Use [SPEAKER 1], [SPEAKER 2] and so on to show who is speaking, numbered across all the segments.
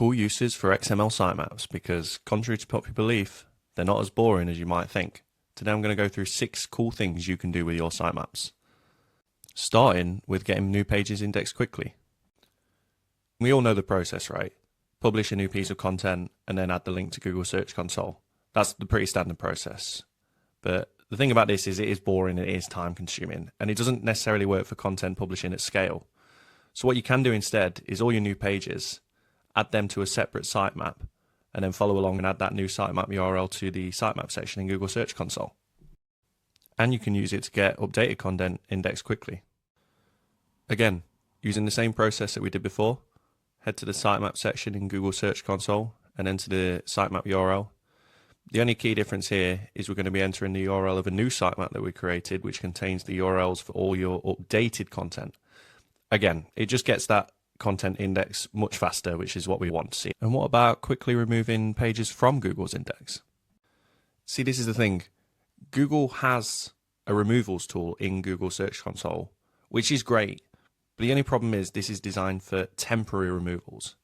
[SPEAKER 1] cool uses for XML sitemaps because, contrary to popular belief, they're not as boring as you might think. Today I'm going to go through 6 cool things you can do with your sitemaps. Starting with getting new pages indexed quickly. We all know the process, right? Publish a new piece of content and then add the link to Google Search Console. That's the pretty standard process. But the thing about this is it is boring and it is time consuming, and it doesn't necessarily work for content publishing at scale. So what you can do instead is all your new pages, add them to a separate sitemap, and then follow along and add that new sitemap URL to the sitemap section in Google Search Console. And you can use it to get updated content indexed quickly. Again, using the same process that we did before, head to the sitemap section in Google Search Console and enter the sitemap URL. The only key difference here is we're going to be entering the URL of a new sitemap that we created, which contains the URLs for all your updated content. Again, it just gets that content index much faster, which is what we want to see. And what about quickly removing pages from Google's index? See, this is the thing. Google has a removals tool in Google Search Console, which is great. But the only problem is this is designed for temporary removals.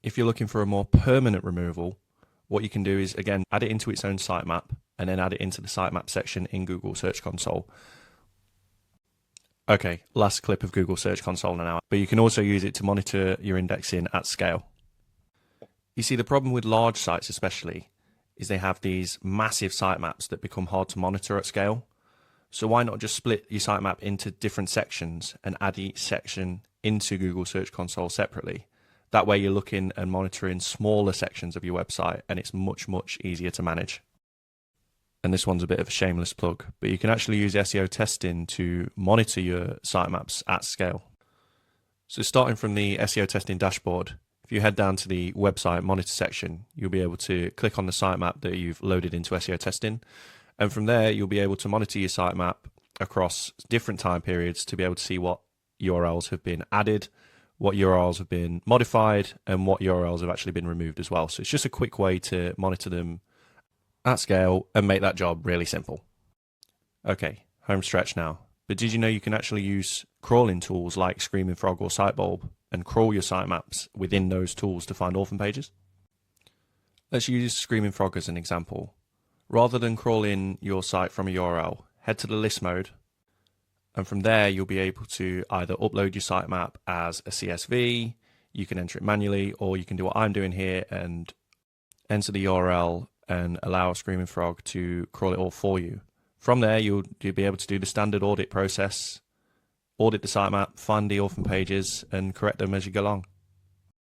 [SPEAKER 1] If you're looking for a more permanent removal, what you can do is, again, add it into its own sitemap and then add it into the sitemap section in Google Search Console. Okay, last clip of Google Search Console now, but you can also use it to monitor your indexing at scale. You see, the problem with large sites especially is they have these massive sitemaps that become hard to monitor at scale. So why not just split your sitemap into different sections and add each section into Google Search Console separately? That way you're looking and monitoring smaller sections of your website and it's much, much easier to manage. And this one's a bit of a shameless plug, but you can actually use SEO testing to monitor your sitemaps at scale. So starting from the SEO testing dashboard, if you head down to the website monitor section, you'll be able to click on the sitemap that you've loaded into SEO testing. And from there, you'll be able to monitor your sitemap across different time periods to be able to see what URLs have been added, what URLs have been modified, and what URLs have actually been removed as well. So it's just a quick way to monitor them at scale and make that job really simple. Okay, home stretch now. But did you know you can actually use crawling tools like Screaming Frog or Sitebulb and crawl your sitemaps within those tools to find orphan pages? Let's use Screaming Frog as an example. Rather than crawling your site from a URL, head to the list mode, and from there you'll be able to either upload your sitemap as a CSV, you can enter it manually, or you can do what I'm doing here and enter the URL and allow Screaming Frog to crawl it all for you. From there, you'll be able to do the standard audit process, audit the sitemap, find the orphan pages, and correct them as you go along.